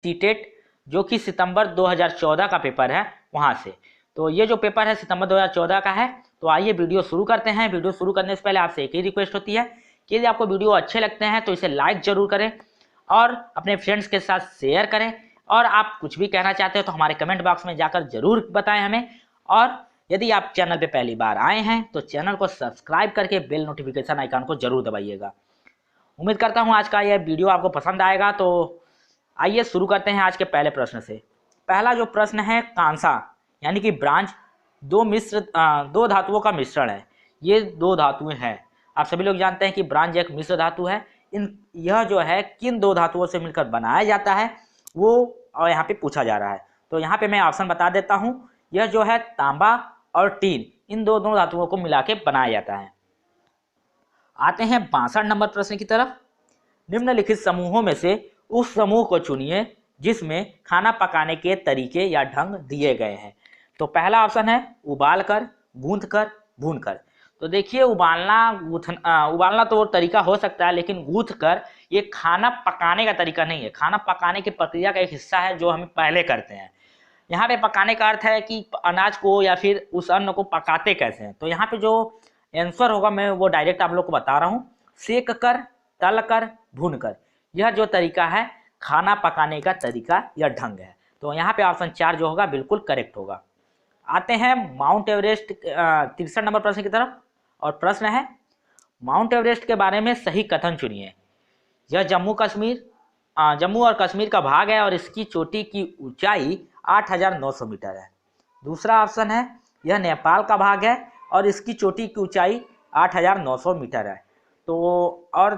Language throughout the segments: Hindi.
सीटेट जो कि सितंबर 2014 का पेपर है वहाँ से। तो ये जो पेपर है सितंबर 2014 का है। तो आइए वीडियो शुरू करते हैं। वीडियो शुरू करने से पहले आपसे एक ही रिक्वेस्ट होती है कि यदि आपको वीडियो अच्छे लगते हैं तो इसे लाइक जरूर करें और अपने फ्रेंड्स के साथ शेयर करें। और आप कुछ भी कहना चाहते हो तो हमारे कमेंट बॉक्स में जाकर जरूर बताएं हमें। और यदि आप चैनल पे पहली बार आए हैं तो चैनल को सब्सक्राइब करके बेल नोटिफिकेशन आइकन को जरूर दबाइएगा। उम्मीद करता हूँ आज का यह वीडियो आपको पसंद आएगा। तो आइए शुरू करते हैं आज के पहले प्रश्न से। पहला जो प्रश्न है, कांसा यानी कि ब्रांज दो धातुओं का मिश्रण है। ये दो धातुएं हैं। आप सभी लोग जानते हैं कि ब्रांज एक मिश्र धातु है। यह जो है किन दो धातुओं से मिलकर बनाया जाता है वो यहाँ पे पूछा जा रहा है। तो यहाँ पे मैं ऑप्शन बता देता हूँ। यह जो है तांबा और टीन, इन दो धातुओं को मिला के बनाया जाता है। आते हैं 62 नंबर प्रश्न की तरफ। निम्नलिखित समूहों में से उस समूह को चुनिए जिसमें खाना पकाने के तरीके या ढंग दिए गए हैं। तो पहला ऑप्शन है उबालकर, गूंथकर, भूनकर। तो देखिए उबालना तो तरीका हो सकता है, लेकिन गूंथकर ये खाना पकाने का तरीका नहीं है। खाना पकाने की प्रक्रिया का एक हिस्सा है जो हम पहले करते हैं। यहाँ पे पकाने का अर्थ है कि अनाज को या फिर उस अन्न को पकाते कैसे हैं। तो यहाँ पे जो आंसर होगा मैं वो डायरेक्ट आप लोग को बता रहा हूँ। सेक कर, तल कर, भून कर, यह जो तरीका है खाना पकाने का तरीका या ढंग है। तो यहाँ पे ऑप्शन 4 जो होगा बिल्कुल करेक्ट होगा। आते हैं माउंट एवरेस्ट 63 नंबर प्रश्न की तरफ। और प्रश्न है माउंट एवरेस्ट के बारे में सही कथन चुनिए। यह जम्मू और कश्मीर का भाग है और इसकी चोटी की ऊंचाई 8,900 मीटर है। दूसरा ऑप्शन है यह नेपाल का भाग है और इसकी चोटी की ऊंचाई 8,900 मीटर है। तो और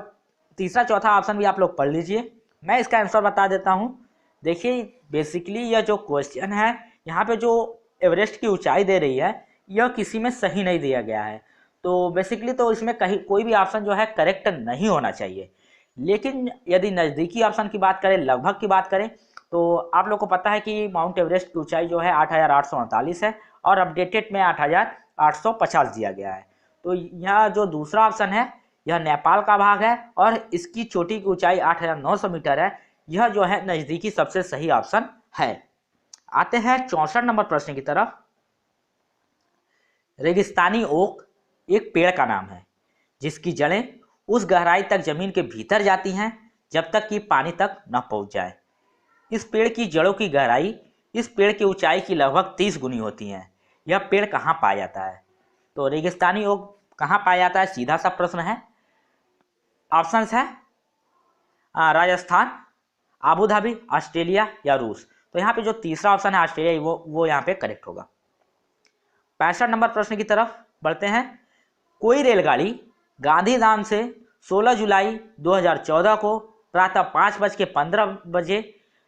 तीसरा चौथा ऑप्शन भी आप लोग पढ़ लीजिए। मैं इसका आंसर बता देता हूँ। देखिए बेसिकली यह जो क्वेश्चन है यहाँ पे जो एवरेस्ट की ऊंचाई दे रही है यह किसी में सही नहीं दिया गया है। तो बेसिकली तो इसमें कहीं कोई भी ऑप्शन जो है करेक्ट नहीं होना चाहिए। लेकिन यदि नज़दीकी ऑप्शन की बात करें, लगभग की बात करें, तो आप लोग को पता है कि माउंट एवरेस्ट की ऊंचाई जो है 8,848 है और अपडेटेड में 8,850 दिया गया है। तो यह जो दूसरा ऑप्शन है यह नेपाल का भाग है और इसकी चोटी की ऊंचाई 8,900 मीटर है। यह जो है नज़दीकी सबसे सही ऑप्शन है। आते हैं 64 नंबर प्रश्न की तरफ। रेगिस्तानी ओक एक पेड़ का नाम है जिसकी जड़ें उस गहराई तक जमीन के भीतर जाती हैं जब तक कि पानी तक न पहुंच जाए। इस पेड़ की जड़ों की गहराई इस पेड़ की ऊंचाई की लगभग 30 गुनी होती है। यह पेड़ कहाँ पाया जाता है? तो रेगिस्तानी ओक कहाँ पाया जाता है, सीधा सा प्रश्न है। ऑप्शंस है राजस्थान, आबू धाबी, ऑस्ट्रेलिया या रूस। तो यहाँ पे जो तीसरा ऑप्शन है ऑस्ट्रेलिया वो यहाँ पे करेक्ट होगा। 65 नंबर प्रश्न की तरफ बढ़ते हैं। कोई रेलगाड़ी गांधीधाम से 16 जुलाई 2014 को प्रातः 5:15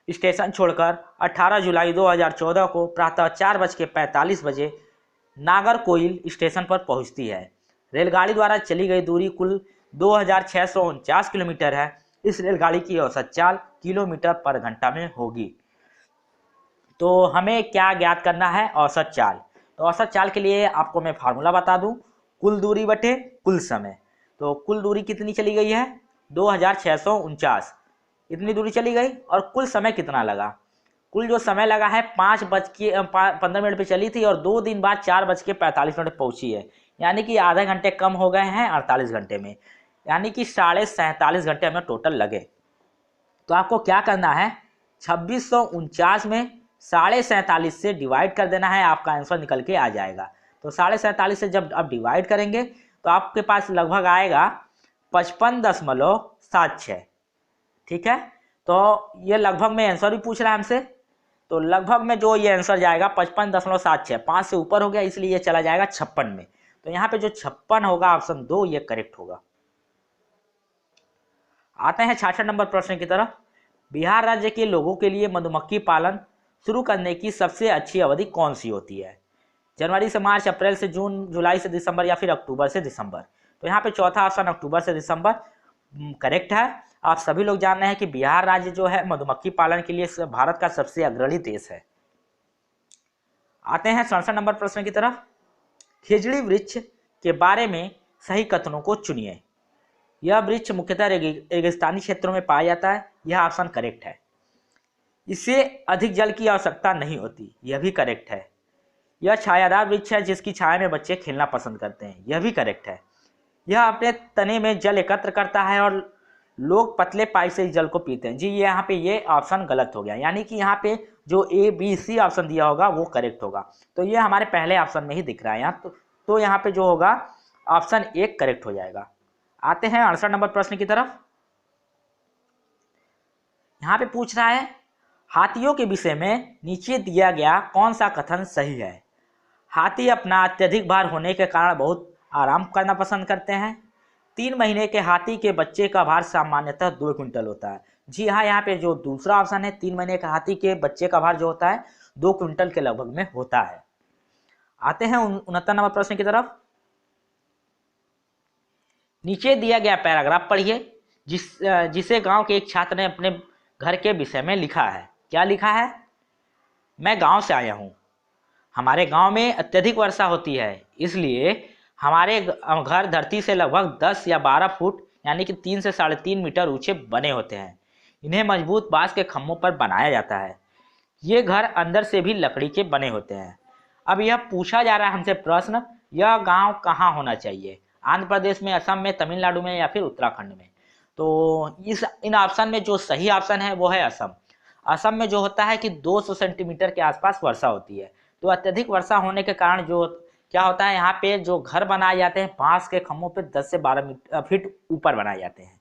स्टेशन छोड़कर 18 जुलाई 2014 को प्रातः 4:45 बजे नागरकोइल स्टेशन पर पहुंचती है। रेलगाड़ी द्वारा चली गई दूरी कुल 2,649 किलोमीटर है। इस रेलगाड़ी की औसत चाल किलोमीटर पर घंटा में होगी। तो हमें क्या ज्ञात करना है? औसत चाल। तो औसत चाल के लिए आपको मैं फार्मूला बता दूं, कुल दूरी बटे कुल समय। तो कुल दूरी कितनी चली गई है? 2,649, इतनी दूरी चली गई। और कुल समय कितना लगा? कुल जो समय लगा है 5:15 पे चली थी और 2 दिन बाद 4:45 पहुंची है। यानी कि आधे घंटे कम हो गए हैं 48 घंटे में, यानी कि 47.5 घंटे हमें टोटल लगे। तो आपको क्या करना है, 2649 में 47.5 से डिवाइड कर देना है, आपका आंसर निकल के आ जाएगा। तो 47.5 से जब आप डिवाइड करेंगे तो आपके पास लगभग आएगा 55.76। ठीक है, तो ये लगभग में आंसर भी पूछ रहा है हमसे। तो लगभग में जो ये आंसर जाएगा 55.76, 5 से ऊपर हो गया इसलिए ये चला जाएगा 56 में। तो यहाँ पे जो 56 होगा ऑप्शन 2 ये करेक्ट होगा। आते हैं 66 नंबर प्रश्न की तरफ। बिहार राज्य के लोगों के लिए मधुमक्खी पालन शुरू करने की सबसे अच्छी अवधि कौन सी होती है? जनवरी से मार्च, अप्रैल से जून, जुलाई से दिसंबर या फिर अक्टूबर से दिसंबर। तो यहाँ पे चौथा ऑप्शन अक्टूबर से दिसंबर करेक्ट है। आप सभी लोग जान रहे हैं कि बिहार राज्य जो है मधुमक्खी पालन के लिए भारत का सबसे अग्रणी देश है। आते हैं 67 नंबर प्रश्न की तरफ। खिजड़ी वृक्ष के बारे में सही कथनों को चुनिए। यह वृक्ष मुख्यतः रेगिस्तानी क्षेत्रों में पाया जाता है। यह ऑप्शन करेक्ट है। इसे अधिक जल की आवश्यकता नहीं होती, यह भी करेक्ट है। यह छायादार वृक्ष है जिसकी छाया में बच्चे खेलना पसंद करते हैं, यह भी करेक्ट है। यह अपने तने में जल एकत्र करता है और लोग पतले पाइप से इस जल को पीते हैं। जी यहाँ पे ये ऑप्शन गलत हो गया, यानी कि यहाँ पे जो ए बी सी ऑप्शन दिया होगा वो करेक्ट होगा। तो ये हमारे पहले ऑप्शन में ही दिख रहा है यहाँ, तो यहाँ पे जो होगा ऑप्शन एक करेक्ट हो जाएगा। आते हैं 68 नंबर प्रश्न की तरफ। यहाँ पे पूछ रहा है हाथियों के विषय में नीचे दिया गया कौन सा कथन सही है। हाथी अपना अत्यधिक भार होने के कारण बहुत आराम करना पसंद करते हैं। 3 महीने के हाथी के बच्चे का भार सामान्यतः 2 क्विंटल होता है। जी हाँ, यहाँ पे जो दूसरा ऑप्शन है 3 महीने के हाथी के बच्चे का भार जो होता है 2 क्विंटल के लगभग में होता है। आते हैं 69 नंबर प्रश्न की तरफ। नीचे दिया गया पैराग्राफ पढ़िए जिसे गांव के एक छात्र ने अपने घर के विषय में लिखा है। क्या लिखा है? मैं गांव से आया हूं। हमारे गांव में अत्यधिक वर्षा होती है, इसलिए हमारे घर धरती से लगभग 10 या 12 फुट यानी कि 3 से 3.5 मीटर ऊंचे बने होते हैं। इन्हें मजबूत बांस के खम्भों पर बनाया जाता है। ये घर अंदर से भी लकड़ी के बने होते हैं। अब यह पूछा जा रहा है हमसे प्रश्न, यह गांव कहाँ होना चाहिए? आंध्र प्रदेश में, असम में, तमिलनाडु में या फिर उत्तराखंड में? तो इन ऑप्शन में जो सही ऑप्शन है वो है असम। असम में जो होता है कि 200 सेंटीमीटर के आसपास वर्षा होती है। तो अत्यधिक वर्षा होने के कारण जो क्या होता है, यहाँ पे जो घर बनाए जाते हैं बांस के खम्भों पे 10 से 12 फीट ऊपर बनाए जाते हैं।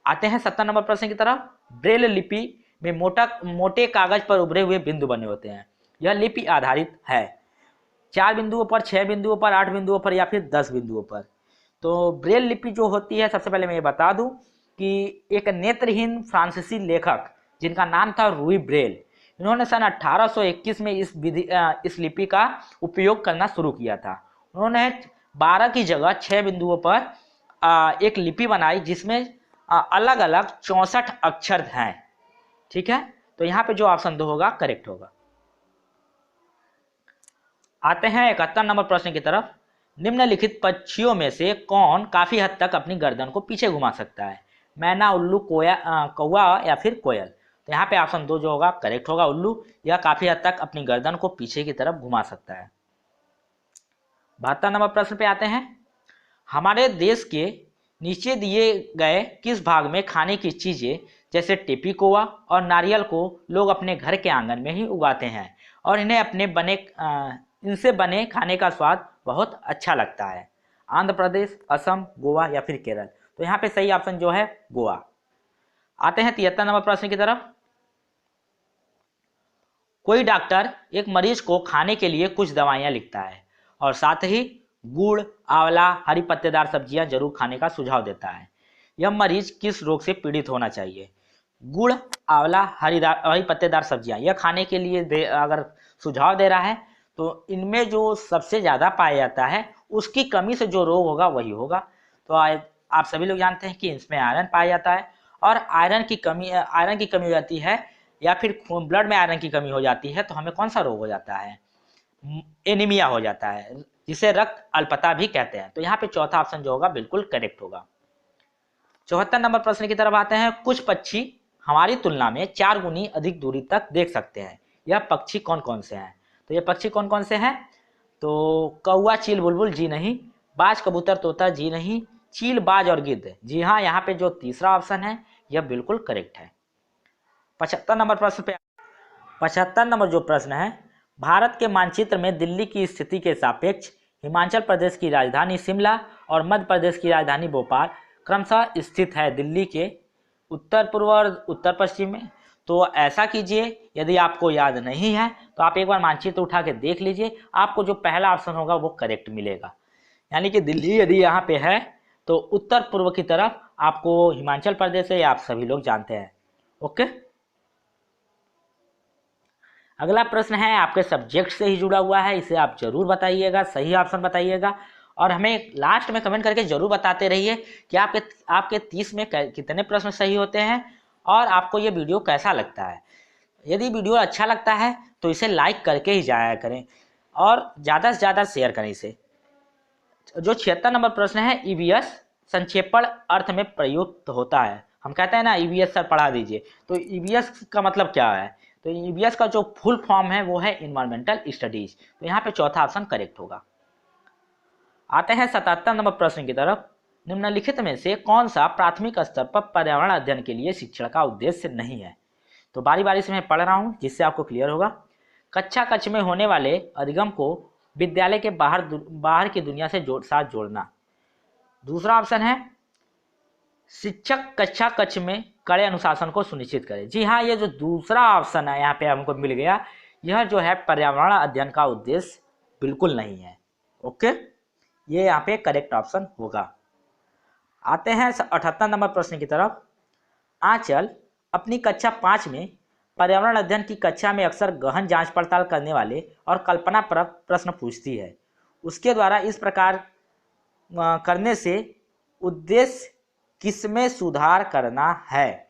आते हैं 70 नंबर प्रश्न की तरफ। ब्रेल लिपि में मोटे कागज पर उभरे हुए बिंदु बने होते हैं। यह लिपि आधारित है 4 बिंदुओं पर, 6 बिंदुओं पर, 8 बिंदुओं पर या फिर 10 बिंदुओं पर। तो ब्रेल लिपि जो होती है, सबसे पहले मैं ये बता दूं कि एक नेत्रहीन फ्रांसीसी लेखक जिनका नाम था रूई ब्रेल, इन्होंने सन 1821 में इस लिपि का उपयोग करना शुरू किया था। उन्होंने 12 की जगह 6 बिंदुओं पर एक लिपि बनाई जिसमें अलग अलग 64 अक्षर हैं। ठीक है, तो यहाँ पे जो ऑप्शन 2 होगा करेक्ट होगा। आते हैं 71 नंबर प्रश्न की तरफ। निम्नलिखित पक्षियों में से कौन काफी हद तक अपनी गर्दन को पीछे घुमा सकता है? मैना, उल्लू, कौवा या फिर कोयल? तो यहाँ पे ऑप्शन 2 जो होगा करेक्ट होगा, उल्लू। यह काफी हद तक अपनी गर्दन को पीछे की तरफ घुमा सकता है। 72 नंबर प्रश्न पे आते हैं। हमारे देश के नीचे दिए गए किस भाग में खाने की चीजें जैसे टेपी कोवा और नारियल को लोग अपने घर के आंगन में ही उगाते हैं और इनसे बने खाने का स्वाद बहुत अच्छा लगता है? आंध्र प्रदेश, असम, गोवा या फिर केरल? तो यहाँ पे सही ऑप्शन जो है गोवा। आते हैं 73 नंबर प्रश्न की तरफ। कोई डॉक्टर एक मरीज को खाने के लिए कुछ दवाइयाँ लिखता है और साथ ही गुड़, आंवला, हरी पत्तेदार सब्जियां जरूर खाने का सुझाव देता है। यह मरीज किस रोग से पीड़ित होना चाहिए? गुड़, आंवला, हरी पत्तेदार सब्जियां यह खाने के लिए अगर सुझाव दे रहा है तो इनमें जो सबसे ज़्यादा पाया जाता है उसकी कमी से जो रोग होगा वही होगा। तो आप सभी लोग जानते हैं कि इसमें आयरन पाया जाता है और आयरन की कमी हो जाती है या फिर ब्लड में आयरन की कमी हो जाती है तो हमें कौन सा रोग हो जाता है? एनीमिया हो जाता है, जिसे रक्त अल्पता भी कहते हैं। तो यहाँ पे चौथा ऑप्शन जो होगा बिल्कुल करेक्ट होगा। 74 नंबर प्रश्न की तरफ आते हैं। कुछ पक्षी हमारी तुलना में 4 गुनी अधिक दूरी तक देख सकते हैं। यह पक्षी कौन कौन से हैं? तो ये पक्षी कौन कौन से हैं? तो कौवा, चील, बुलबुल जी नहीं, बाज, कबूतर, तोता जी नहीं, चील, बाज और गिद्ध जी हाँ। यहाँ पे जो तीसरा ऑप्शन है यह बिल्कुल करेक्ट है। 75 नंबर प्रश्न पे 75 नंबर जो प्रश्न है, भारत के मानचित्र में दिल्ली की स्थिति के सापेक्ष हिमाचल प्रदेश की राजधानी शिमला और मध्य प्रदेश की राजधानी भोपाल क्रमशः स्थित है दिल्ली के उत्तर पूर्व और उत्तर पश्चिम में। तो ऐसा कीजिए, यदि आपको याद नहीं है तो आप एक बार मानचित्र उठा के देख लीजिए, आपको जो पहला ऑप्शन होगा वो करेक्ट मिलेगा। यानी कि दिल्ली यदि यहाँ पे है तो उत्तर पूर्व की तरफ आपको हिमाचल प्रदेश है, आप सभी लोग जानते हैं। ओके, अगला प्रश्न है आपके सब्जेक्ट से ही जुड़ा हुआ है, इसे आप जरूर बताइएगा, सही ऑप्शन बताइएगा और हमें लास्ट में कमेंट करके जरूर बताते रहिए कि आपके 30 में कितने प्रश्न सही होते हैं और आपको ये वीडियो कैसा लगता है। यदि वीडियो अच्छा लगता है तो इसे लाइक करके ही जाया करें और ज़्यादा से ज़्यादा शेयर करें इसे। जो 76 नंबर प्रश्न है, ईवीएस संक्षेपण अर्थ में प्रयुक्त होता है, हम कहते हैं ना ईवीएस सर पढ़ा दीजिए, तो ईवीएस का मतलब क्या है? तो ईवीएस का जो फुल फॉर्म है वो है इन्वायरमेंटल स्टडीज। तो यहाँ पे चौथा ऑप्शन करेक्ट होगा। आते हैं 77 नंबर प्रश्न की तरफ। निम्नलिखित में से कौन सा प्राथमिक स्तर पर पर्यावरण अध्ययन के लिए शिक्षण का उद्देश्य नहीं है? तो बारी बारी से मैं पढ़ रहा हूँ जिससे आपको क्लियर होगा। कक्षा कक्ष में होने वाले अधिगम को विद्यालय के बाहर की दुनिया से साथ जोड़ना। दूसरा ऑप्शन है शिक्षक कक्षा कक्ष में कड़े अनुशासन को सुनिश्चित करे। जी हाँ, ये जो दूसरा ऑप्शन है यहाँ पे हमको मिल गया, यह जो है पर्यावरण अध्ययन का उद्देश्य बिल्कुल नहीं है। ओके, ये यहाँ पे करेक्ट ऑप्शन होगा। आते हैं 78 नंबर प्रश्न की तरफ। आंचल अपनी कक्षा 5 में पर्यावरण अध्ययन की कक्षा में अक्सर गहन जांच पड़ताल करने वाले और कल्पनापरक प्रश्न पूछती है। उसके द्वारा इस प्रकार करने से उद्देश्य किसमें सुधार करना है?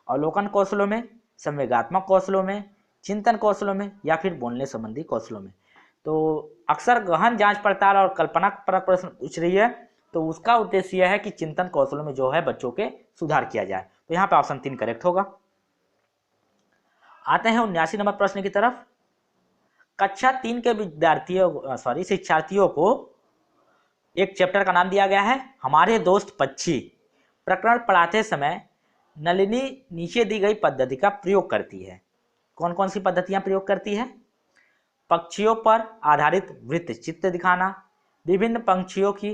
अवलोकन कौशलों में, संवेगात्मक कौशलों में, चिंतन कौशलों में, या फिर बोलने संबंधी कौशलों में। तो अक्सर गहन जांच पड़ताल और कल्पनापरक प्रश्न पूछ रही है, तो उसका उद्देश्य यह है कि चिंतन कौशलों में जो है बच्चों के सुधार किया जाए। तो यहाँ पे ऑप्शन 3 करेक्ट होगा। आते हैं 79 नंबर प्रश्न की तरफ। कक्षा 3 के शिक्षार्थियों को एक चैप्टर का नाम दिया गया है हमारे दोस्त पक्षी। प्रकरण पढ़ाते समय नलिनी नीचे दी गई पद्धति का प्रयोग करती है। कौन कौन सी पद्धतियां प्रयोग करती है? पक्षियों पर आधारित वृत्त चित्र दिखाना, विभिन्न पंछियों की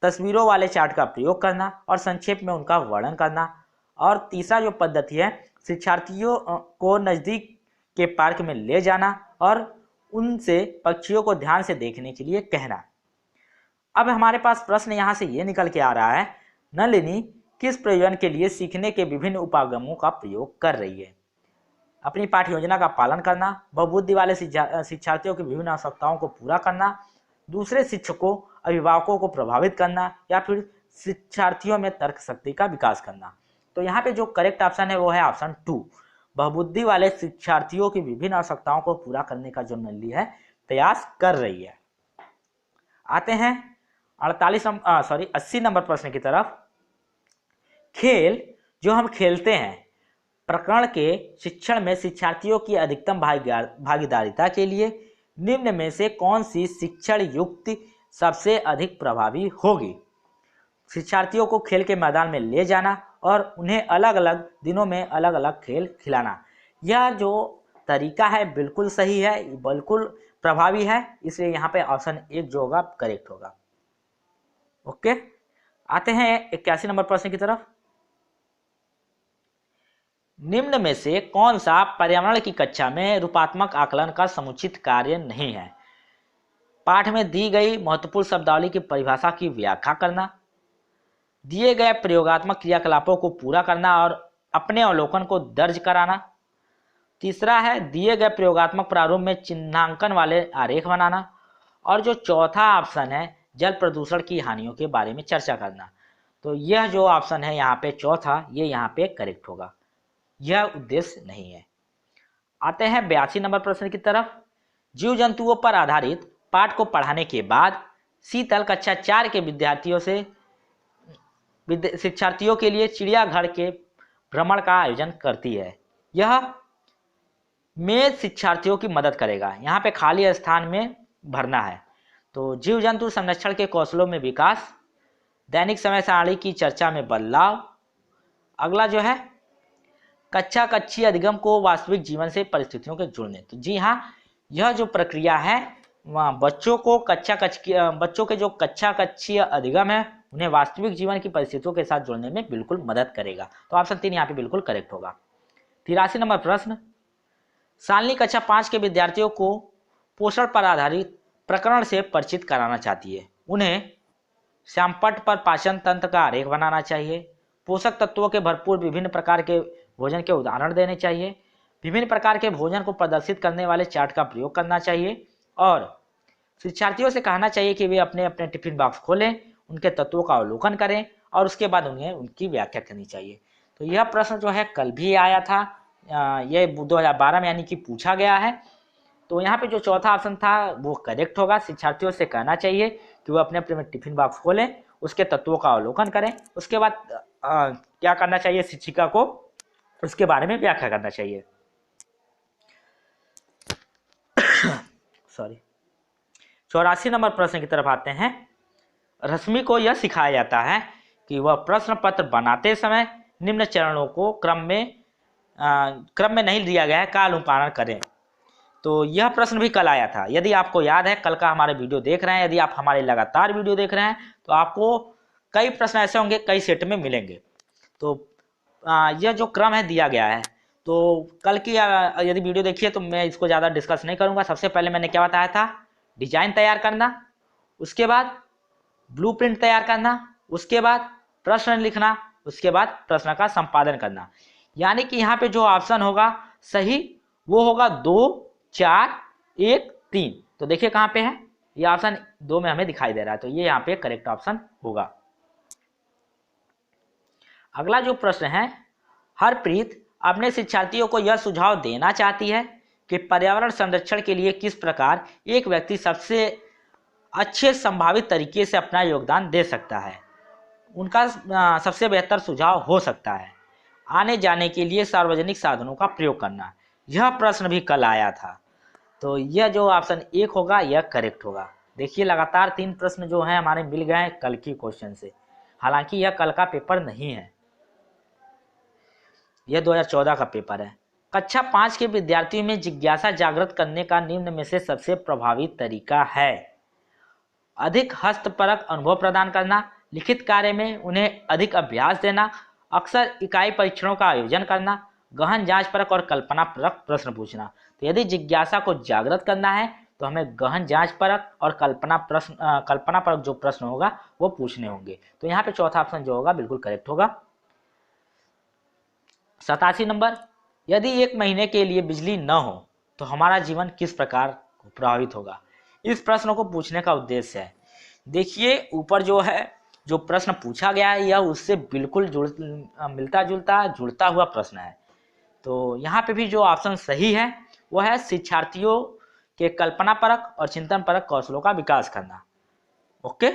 तस्वीरों वाले चार्ट का प्रयोग करना और संक्षेप में उनका वर्णन करना। और तीसरा जो पद्धति है, शिक्षार्थियों को नज़दीक के पार्क में ले जाना और उनसे पक्षियों को ध्यान से देखने के लिए कहना। अब हमारे पास प्रश्न यहाँ से ये निकल के आ रहा है, नलिनी किस प्रयोजन के लिए सीखने के विभिन्न उपागमों का प्रयोग कर रही है? अपनी पाठ्य योजना का पालन करना, बहुबुद्धि वाले शिक्षार्थियों की विभिन्न आवश्यकताओं को पूरा करना, दूसरे शिक्षकों अभिभावकों को प्रभावित करना, या फिर शिक्षार्थियों में तर्क शक्ति का विकास करना। तो यहाँ पे जो करेक्ट ऑप्शन है वो है ऑप्शन 2, बहुबुद्धि वाले शिक्षार्थियों की विभिन्न आवश्यकताओं को पूरा करने का जो नली है प्रयास कर रही है। आते हैं 80 नंबर प्रश्न की तरफ। खेल जो हम खेलते हैं प्रकरण के शिक्षण में शिक्षार्थियों की अधिकतम भागीदारिता के लिए निम्न में से कौन सी शिक्षण युक्ति सबसे अधिक प्रभावी होगी? शिक्षार्थियों को खेल के मैदान में ले जाना और उन्हें अलग अलग दिनों में अलग अलग खेल खिलाना। यह जो तरीका है बिल्कुल सही है, बिल्कुल प्रभावी है, इसलिए यहाँ पे ऑप्शन 1 जो होगा करेक्ट होगा। ओके, आते हैं 81 नंबर प्रश्न की तरफ। निम्न में से कौन सा पर्यावरण की कक्षा में रूपात्मक आकलन का समुचित कार्य नहीं है? पाठ में दी गई महत्वपूर्ण शब्दावली की परिभाषा की व्याख्या करना, दिए गए प्रयोगात्मक क्रियाकलापों को पूरा करना और अपने अवलोकन को दर्ज कराना। तीसरा है दिए गए प्रयोगात्मक प्रारूप में चिन्हांकन वाले आरेख बनाना। और जो चौथा ऑप्शन है जल प्रदूषण की हानियों के बारे में चर्चा करना। तो यह जो ऑप्शन है यहाँ पे चौथा, ये यहाँ पे करेक्ट होगा, यह उद्देश्य नहीं है। आते हैं 82 नंबर प्रश्न की तरफ। जीव जंतुओं पर आधारित पाठ को पढ़ाने के बाद शीतल कक्षा 4 के शिक्षार्थियों के लिए चिड़ियाघर के भ्रमण का आयोजन करती है। यह में शिक्षार्थियों की मदद करेगा। यहाँ पे खाली स्थान में भरना है। तो जीव जंतु संरक्षण के कौशलों में विकास, दैनिक समय सारणी की चर्चा में बदलाव। अगला जो है कक्षा कक्षीय अधिगम को वास्तविक जीवन से परिस्थितियों के जुड़ने। तो जी हाँ, यह जो प्रक्रिया है बच्चों के जो कक्षा कक्षीय अधिगम है उन्हें वास्तविक जीवन की परिस्थितियों के साथ जुड़ने में बिल्कुल मदद करेगा। तो ऑप्शन 3 यहाँ पे बिल्कुल करेक्ट होगा। 83 नंबर प्रश्न। शालिनी कक्षा 5 के विद्यार्थियों को पोषण पर आधारित प्रकरण से परिचित कराना चाहती है। उन्हें श्यामपट्ट पर पाचन तंत्र का आरेख बनाना चाहिए, पोषक तत्वों के भरपूर विभिन्न प्रकार के भोजन के उदाहरण देने चाहिए, विभिन्न प्रकार के भोजन को प्रदर्शित करने वाले चार्ट का प्रयोग करना चाहिए और शिक्षार्थियों से कहना चाहिए कि वे अपने अपने टिफिन बॉक्स खोलें, उनके तत्वों का अवलोकन करें और उसके बाद उन्हें उनकी व्याख्या करनी चाहिए। तो यह प्रश्न जो है कल भी आया था, ये 2012 में यानी कि पूछा गया है। तो यहाँ पे जो चौथा ऑप्शन था वो करेक्ट होगा। शिक्षार्थियों से कहना चाहिए कि वो अपने अपने टिफिन बॉक्स खोलें, उसके तत्वों का अवलोकन करें, उसके बाद क्या करना चाहिए, शिक्षिका को उसके बारे में व्याख्या करना चाहिए। सॉरी। 84 नंबर प्रश्न की तरफ आते हैं। रश्मि को यह सिखाया जाता है कि वह प्रश्न पत्र बनाते समय निम्न चरणों को क्रम में नहीं दिया गया है का अनुपालन करें। तो यह प्रश्न भी कल आया था। यदि आपको याद है, कल का हमारे वीडियो देख रहे हैं, यदि आप हमारे लगातार वीडियो देख रहे हैं तो आपको कई प्रश्न ऐसे होंगे, कई सेट में मिलेंगे। तो यह जो क्रम है दिया गया है। तो कल की यदि वीडियो देखिए तो मैं इसको ज़्यादा डिस्कस नहीं करूँगा। सबसे पहले मैंने क्या बताया था, डिजाइन तैयार करना, उसके बाद ब्लूप्रिंट तैयार करना, उसके बाद प्रश्न लिखना, उसके बाद प्रश्न का संपादन करना। यानी कि यहाँ पे जो ऑप्शन होगा सही वो होगा 2, 4, 1, 3। तो देखिए कहाँ पे है, ये ऑप्शन 2 में हमें दिखाई दे रहा है, तो ये यहाँ पे करेक्ट ऑप्शन होगा। अगला जो प्रश्न है, हरप्रीत अपने शिक्षार्थियों को यह सुझाव देना चाहती है कि पर्यावरण संरक्षण के लिए किस प्रकार एक व्यक्ति सबसे अच्छे संभावित तरीके से अपना योगदान दे सकता है। उनका सबसे बेहतर सुझाव हो सकता है आने जाने के लिए सार्वजनिक साधनों का प्रयोग करना। यह प्रश्न भी कल आया था, तो यह जो ऑप्शन 1 होगा यह करेक्ट होगा। देखिए लगातार 3 प्रश्न जो हैं हमारे मिल गए हैं कल की क्वेश्चन से। हालांकि यह कल का पेपर नहीं है, यह 2014 का पेपर है। कक्षा 5 के विद्यार्थियों में जिज्ञासा जागृत करने का निम्न में से सबसे प्रभावी तरीका है। अधिक हस्तपरक अनुभव प्रदान करना, लिखित कार्य में उन्हें अधिक अभ्यास देना, अक्सर इकाई परीक्षणों का आयोजन करना, गहन जांचपरक और कल्पनापरक प्रश्न पूछना। तो यदि जिज्ञासा को जागृत करना है तो हमें गहन जांचपरक और कल्पनापरक जो प्रश्न होगा वो पूछने होंगे। तो यहाँ पे चौथा ऑप्शन जो होगा बिल्कुल करेक्ट होगा। 87 नंबर, यदि 1 महीने के लिए बिजली न हो तो हमारा जीवन किस प्रकार प्रभावित होगा। इस प्रश्न को पूछने का उद्देश्य है, देखिए ऊपर जो है जो प्रश्न पूछा गया है यह उससे बिल्कुल मिलता जुड़ता हुआ प्रश्न है। तो यहाँ पे भी जो ऑप्शन सही है वह है शिक्षार्थियों के कल्पनापरक और चिंतनपरक कौशलों का विकास करना। ओके।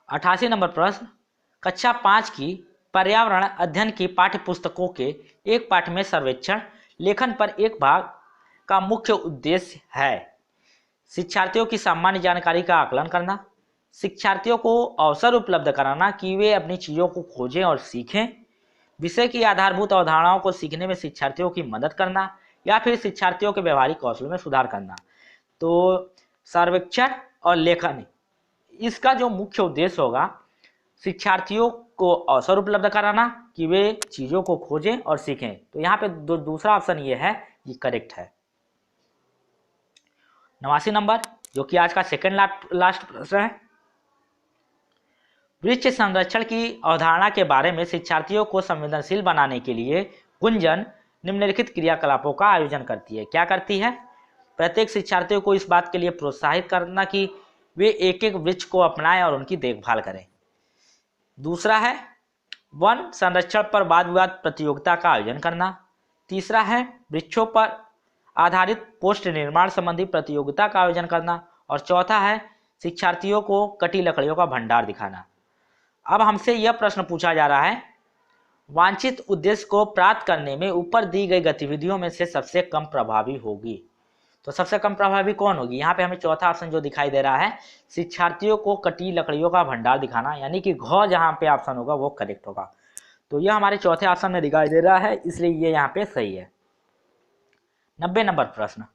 88 नंबर प्रश्न, कक्षा 5 की पर्यावरण अध्ययन की पाठ्य पुस्तकों के एक पाठ में सर्वेक्षण लेखन पर एक भाग का मुख्य उद्देश्य है शिक्षार्थियों की सामान्य जानकारी का आकलन करना, शिक्षार्थियों को अवसर उपलब्ध कराना कि वे अपनी चीज़ों को खोजें और सीखें, विषय की आधारभूत अवधारणाओं को सीखने में शिक्षार्थियों की मदद करना, या फिर शिक्षार्थियों के व्यवहारिक कौशलों में सुधार करना। तो सर्वेक्षण और लेखन इसका जो मुख्य उद्देश्य होगा शिक्षार्थियों को अवसर उपलब्ध कराना कि वे चीज़ों को खोजें और सीखें। तो यहाँ पे दूसरा ऑप्शन ये है, ये करेक्ट है। 89 नंबर जो कि आज का सेकंड लास्ट प्रश्न है, वृक्ष संरक्षण की अवधारणा के बारे में शिक्षार्थियों को संवेदनशील बनाने के लिए गुंजन निम्नलिखित क्रियाकलापों का आयोजन करती है। क्या करती है, प्रत्येक शिक्षार्थियों को इस बात के लिए प्रोत्साहित करना कि वे एक एक वृक्ष को अपनाएं और उनकी देखभाल करें। दूसरा है वन संरक्षण पर वाद विवाद प्रतियोगिता का आयोजन करना। तीसरा है वृक्षों पर आधारित पोस्ट निर्माण संबंधी प्रतियोगिता का आयोजन करना। और चौथा है शिक्षार्थियों को कटी लकड़ियों का भंडार दिखाना। अब हमसे यह प्रश्न पूछा जा रहा है, वांछित उद्देश्य को प्राप्त करने में ऊपर दी गई गतिविधियों में से सबसे कम प्रभावी होगी। तो सबसे कम प्रभावी कौन होगी, यहाँ पे हमें चौथा ऑप्शन जो दिखाई दे रहा है शिक्षार्थियों को कटी लकड़ियों का भंडार दिखाना, यानी कि घ जहाँ पे ऑप्शन होगा वो करेक्ट होगा। तो यह हमारे चौथे ऑप्शन में दिखाई दे रहा है, इसलिए ये यहाँ पे सही है। 90 नंबर प्रश्न,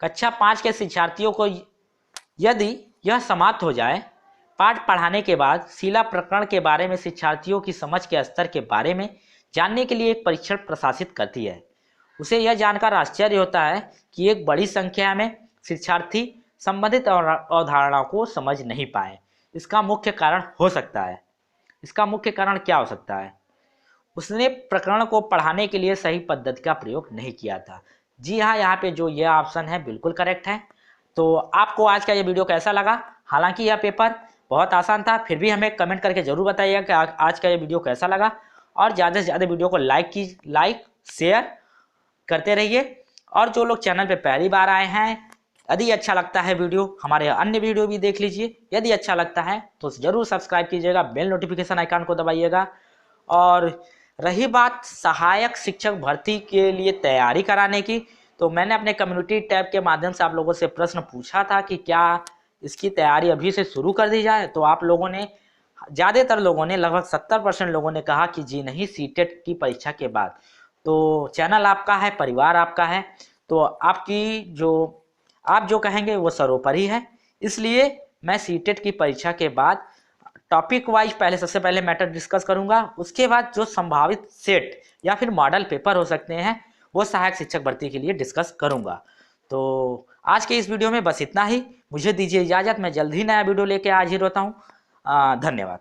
कक्षा 5 के शिक्षार्थियों को यदि यह समाप्त हो जाए, पाठ पढ़ाने के बाद शीला प्रकरण के बारे में शिक्षार्थियों की समझ के स्तर के बारे में जानने के लिए एक परीक्षण प्रशासित करती है। उसे यह जानकर आश्चर्य होता है कि एक बड़ी संख्या में शिक्षार्थी संबंधित अवधारणाओं को समझ नहीं पाए। इसका मुख्य कारण हो सकता है, इसका मुख्य कारण क्या हो सकता है, उसने प्रकरण को पढ़ाने के लिए सही पद्धति का प्रयोग नहीं किया था। जी हाँ, यहाँ पे जो यह ऑप्शन है बिल्कुल करेक्ट है। तो आपको आज का ये वीडियो कैसा लगा, हालांकि यह पेपर बहुत आसान था, फिर भी हमें कमेंट करके जरूर बताइएगा कि आज का ये वीडियो कैसा लगा। और ज़्यादा से ज़्यादा वीडियो को लाइक शेयर करते रहिए। और जो लोग चैनल पे पहली बार आए हैं यदि अच्छा लगता है वीडियो, हमारे अन्य वीडियो भी देख लीजिए। यदि अच्छा लगता है तो ज़रूर सब्सक्राइब कीजिएगा, बेल नोटिफिकेशन आइकन को दबाइएगा। और रही बात सहायक शिक्षक भर्ती के लिए तैयारी कराने की, तो मैंने अपने कम्युनिटी टैब के माध्यम से आप लोगों से प्रश्न पूछा था कि क्या इसकी तैयारी अभी से शुरू कर दी जाए। तो आप लोगों ने, ज़्यादातर लोगों ने, लगभग 70% लोगों ने कहा कि जी नहीं, सीटेट की परीक्षा के बाद। तो चैनल आपका है, परिवार आपका है, तो आप जो कहेंगे वो सर्वोपरि है। इसलिए मैं सीटेट की परीक्षा के बाद टॉपिक वाइज सबसे पहले मैटर डिस्कस करूंगा, उसके बाद जो संभावित सेट या फिर मॉडल पेपर हो सकते हैं वो सहायक शिक्षक भर्ती के लिए डिस्कस करूंगा। तो आज के इस वीडियो में बस इतना ही। मुझे दीजिए इजाज़त, मैं जल्द ही नया वीडियो लेके हाजिर होता हूँ। धन्यवाद।